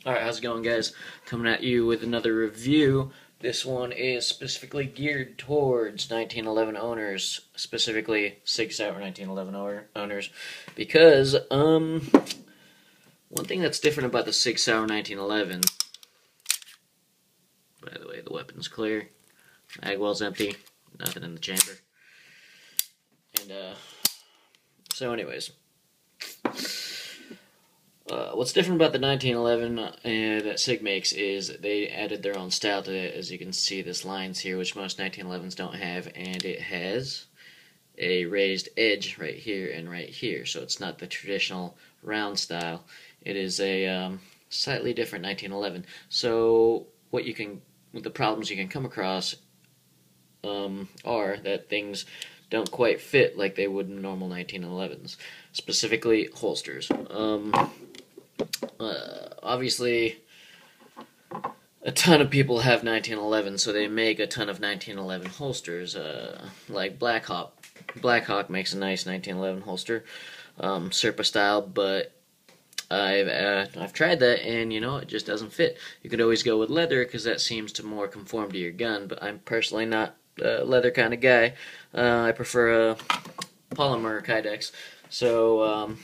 Alright, how's it going, guys? Coming at you with another review. This one is specifically geared towards 1911 owners, specifically Sig Sauer 1911 owners, because one thing that's different about the Sig Sauer 1911, by the way, the weapon's clear, mag well's empty, nothing in the chamber, and so anyways. What's different about the 1911 that Sig makes is they added their own style to it. As you can see, this lines here, which most 1911s don't have, and it has a raised edge right here and right here. So it's not the traditional round style. It is a slightly different 1911. So the problems you can come across are that things don't quite fit like they would in normal 1911s, specifically holsters. Obviously, a ton of people have 1911, so they make a ton of 1911 holsters. Like Blackhawk. Blackhawk makes a nice 1911 holster, Serpa style, but I've tried that, and it just doesn't fit. You could always go with leather because that seems to more conform to your gun, but I'm personally not a leather kind of guy. I prefer a polymer kydex. So I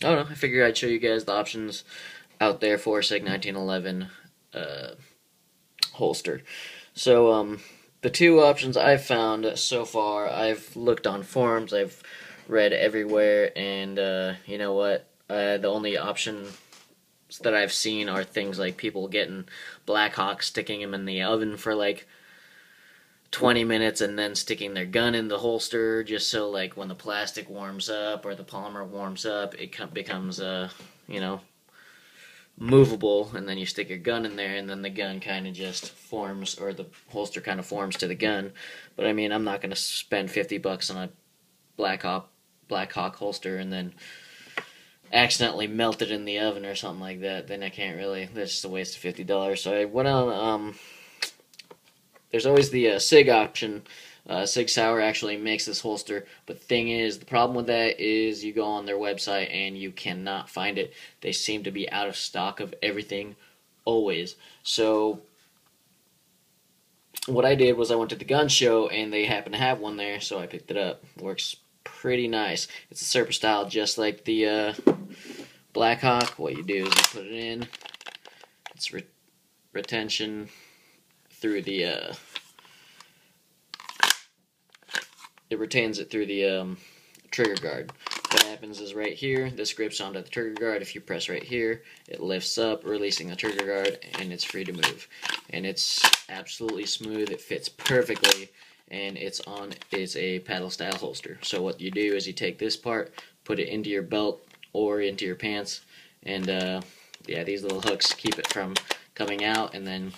don't know. I figured I'd show you guys the options out there for Sig 1911 holster. So the two options I've found so far, I've looked on forums, I've read everywhere, and you know what? The only options that I've seen are things like people getting Blackhawk, sticking them in the oven for like 20 minutes and then sticking their gun in the holster just so like when the plastic warms up or the polymer warms up, it becomes movable, and then you stick your gun in there and then the gun kind of just forms, or the holster kind of forms to the gun. But I mean, I'm not going to spend $50 on a Blackhawk holster and then accidentally melt it in the oven or something like that. Then I can't really, that's just a waste of $50. So I went on there's always the Sig option. Sig Sauer actually makes this holster, but the thing is, the problem with that is you go on their website and you cannot find it. They seem to be out of stock of everything, always. So what I did was I went to the gun show and they happened to have one there, so I picked it up. Works pretty nice. It's a Serpa style, just like the Blackhawk. What you do is you put it in. It's retention through the it retains it through the trigger guard. What happens is right here, this grips onto the trigger guard. If you press right here, it lifts up, releasing the trigger guard, and it's free to move. And it's absolutely smooth. It fits perfectly, and it's a paddle style holster. So what you do is you take this part, put it into your belt or into your pants, and yeah, these little hooks keep it from coming out, and then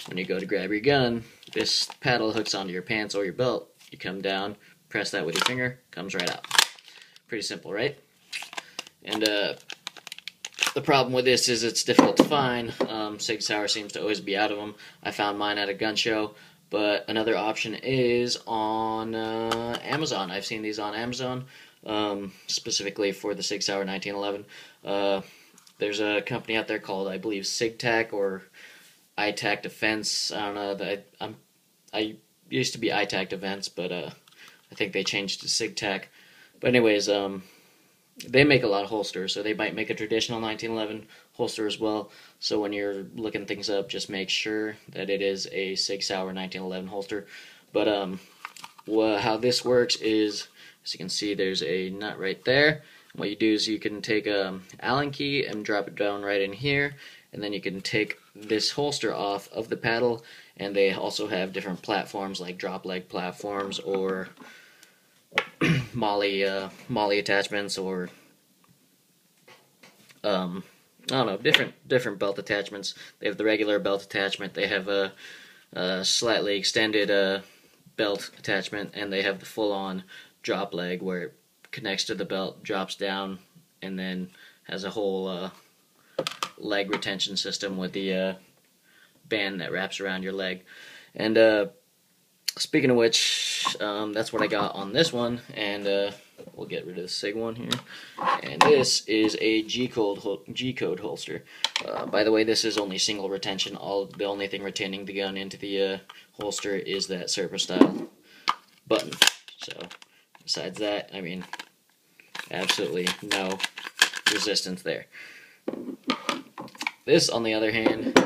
when you go to grab your gun, this paddle hooks onto your pants or your belt. You come down, press that with your finger, comes right out. Pretty simple, right? And the problem with this is it's difficult to find. Sig Sauer seems to always be out of them. I found mine at a gun show, but another option is on Amazon. I've seen these on Amazon, specifically for the Sig Sauer 1911. There's a company out there called, I believe, SigTac or iTac Defense. I don't know. I used to be iTac Defense, but I think they changed to SigTac. But anyways, they make a lot of holsters, so they might make a traditional 1911 holster as well. So when you're looking things up, just make sure that it is a Sig Sauer 1911 holster. But how this works is, as you can see, there's a nut right there. What you do is you can take a Allen key and drop it down right in here, and then you can take this holster off of the paddle. And they also have different platforms like dropleg platforms or molle attachments, or I don't know, different belt attachments. They have the regular belt attachment. They have a slightly extended belt attachment, and they have the full-on dropleg where it connects to the belt, drops down, and then has a whole leg retention system with the band that wraps around your leg. And speaking of which, that's what I got on this one, and We'll get rid of the Sig one here. And this is a G-code holster. By the way, this is only single retention. The only thing retaining the gun into the holster is that Serpent style button. So besides that, I mean, absolutely no resistance there. This, on the other hand,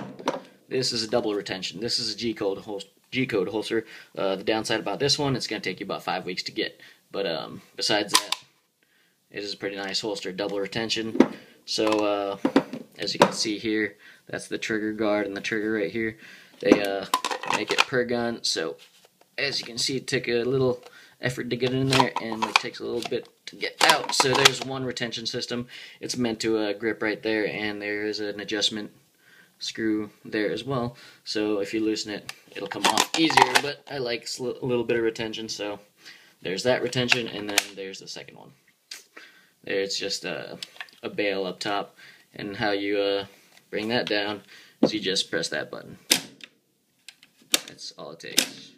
this is a double retention. This is a G-code holster. The downside about this one, it's going to take you about 5 weeks to get. But besides that, it is a pretty nice holster, double retention. So as you can see here, that's the trigger guard and the trigger right here. They make it per gun. So as you can see, it took a little effort to get in there, and it takes a little bit to get out. So there's one retention system. It's meant to grip right there, and there is an adjustment screw there as well. So if you loosen it, it'll come off easier, but I like a little bit of retention, so there's that retention, and then there's the second one. There's just a bail up top, and how you bring that down is you just press that button. That's all it takes.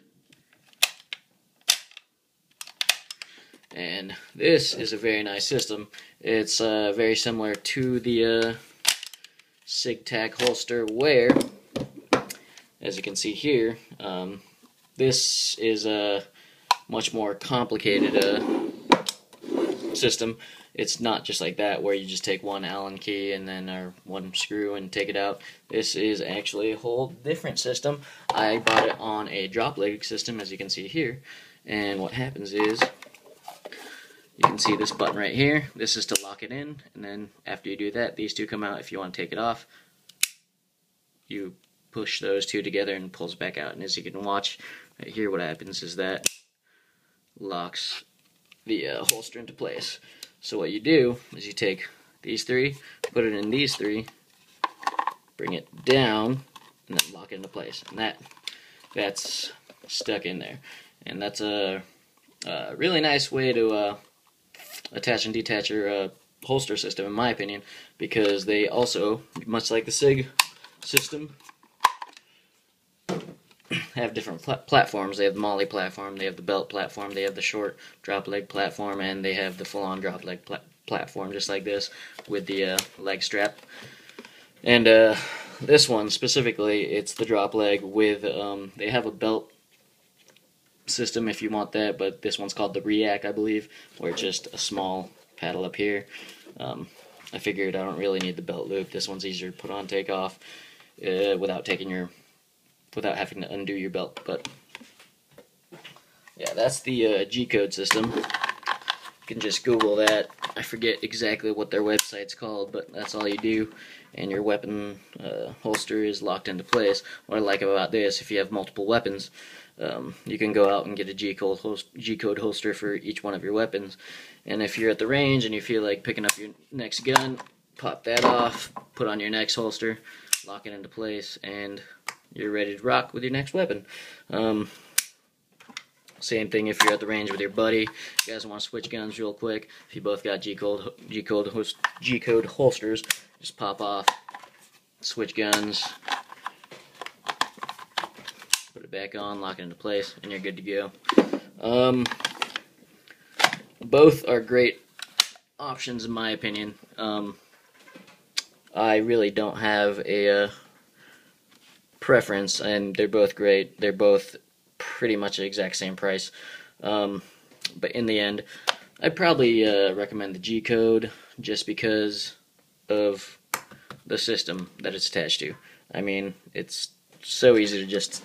And this is a very nice system. It's very similar to the SigTac holster, where, as you can see here, this is a much more complicated system. It's not just like that, where you just take one Allen key and then or one screw and take it out. This is actually a whole different system. I bought it on a dropleg system, as you can see here. And what happens is, you can see this button right here. This is to lock it in, and then after you do that, these two come out. If you want to take it off, you push those two together and it pulls it back out. And as you can watch right here, what happens is that locks the holster into place. So what you do is you take these three, put it in these three, bring it down, and then lock it into place. And that's stuck in there. And that's a really nice way to attach and detach your holster system, in my opinion, because they also, much like the Sig system, have different platforms. They have the molle platform, they have the belt platform, they have the short drop leg platform, and they have the full-on drop leg platform, just like this, with the leg strap. And this one specifically, it's the drop leg with, they have a belt system if you want that, but this one's called the React, I believe, where it's just a small paddle up here. I figured I don't really need the belt loop. This one's easier to put on, take off, without having to undo your belt. But yeah, that's the G-code system. You can just Google that. I forget exactly what their website's called, but that's all you do, and your weapon holster is locked into place. What I like about this, if you have multiple weapons, you can go out and get a G-code holster for each one of your weapons. And if you're at the range and you feel like picking up your next gun, pop that off, put on your next holster, lock it into place, and you're ready to rock with your next weapon. Same thing if you're at the range with your buddy. You guys want to switch guns real quick. If you both got G-code holsters, just pop off, switch guns, put it back on, lock it into place, and you're good to go. Both are great options in my opinion. I really don't have a preference, and they're both great. They're both pretty much the exact same price. But in the end, I'd probably recommend the G-code just because of the system that it's attached to. I mean, it's so easy to just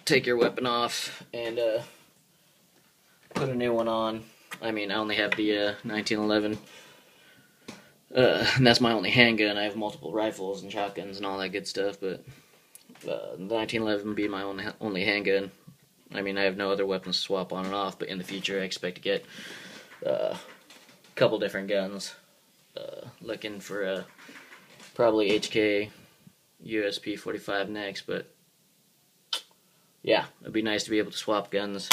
take your weapon off and put a new one on. I mean, I only have the 1911, and that's my only handgun. I have multiple rifles and shotguns and all that good stuff, but the 1911 being my only handgun. I mean, I have no other weapons to swap on and off, but in the future I expect to get a couple different guns. Looking for probably HK USP 45 next, but yeah, it'd be nice to be able to swap guns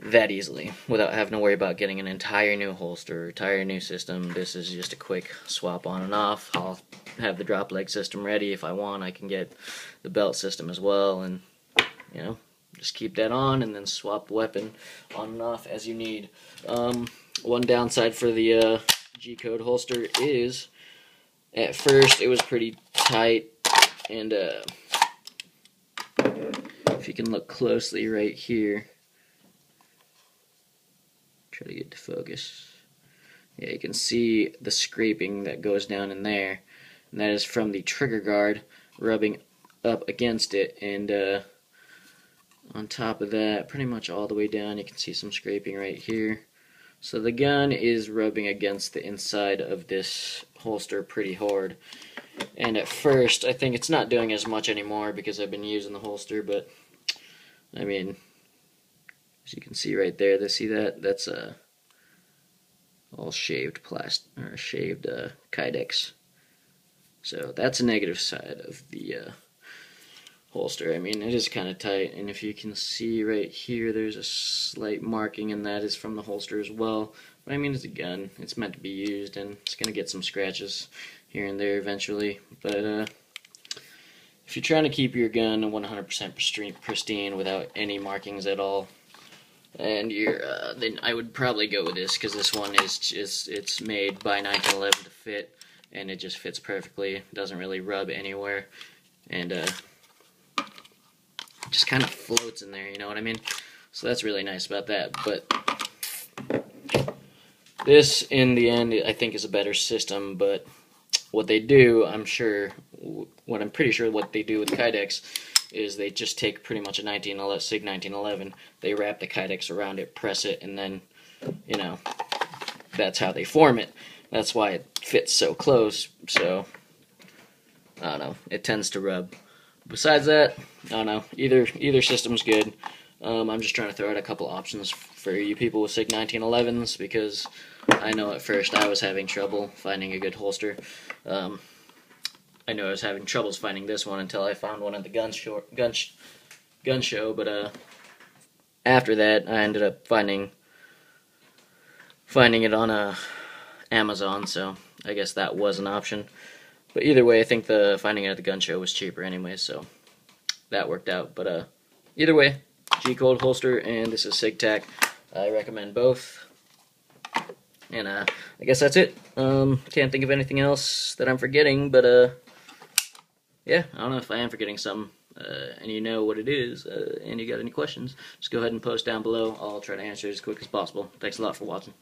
that easily without having to worry about getting an entire new holster, entire new system. This is just a quick swap on and off. I'll have the drop leg system ready if I want. I can get the belt system as well, and you know, just keep that on and then swap weapon on and off as you need. One downside for the G-code holster is, at first it was pretty tight, and if you can look closely right here, try to get to focus. Yeah, you can see the scraping that goes down in there, and that is from the trigger guard rubbing up against it, and on top of that, pretty much all the way down, you can see some scraping right here. So the gun is rubbing against the inside of this holster pretty hard. And at first, I think it's not doing as much anymore because I've been using the holster, but I mean, as you can see right there, see that? That's all shaved plastic, or shaved Kydex. So that's a negative side of the holster. I mean, it is kind of tight, and if you can see right here, there's a slight marking, and that is from the holster as well. But I mean, it's a gun. It's meant to be used, and it's going to get some scratches here and there eventually. But if you're trying to keep your gun 100% pristine without any markings at all, and then I would probably go with this, because this one it's made by 1911 to fit, and it just fits perfectly. It doesn't really rub anywhere, and just kind of floats in there, you know what I mean? So that's really nice about that. But this, in the end, I think is a better system. But what they do, I'm pretty sure what they do with Kydex is they just take pretty much a Sig 1911, they wrap the Kydex around it, press it, and then, you know, that's how they form it. That's why it fits so close. So I don't know, it tends to rub. Besides that, I don't know, either system's good. I'm just trying to throw out a couple options for you people with Sig 1911s, because I know at first I was having trouble finding a good holster. I know I was having troubles finding this one until I found one at the gun show, but after that I ended up finding it on Amazon, so I guess that was an option. But either way, I think finding it at the gun show was cheaper anyway, so that worked out. But either way, G-code holster, and this is SigTac. I recommend both. And I guess that's it. Can't think of anything else that I'm forgetting, but yeah, I don't know if I am forgetting something, and you know what it is, and you got any questions, just go ahead and post down below. I'll try to answer it as quick as possible. Thanks a lot for watching.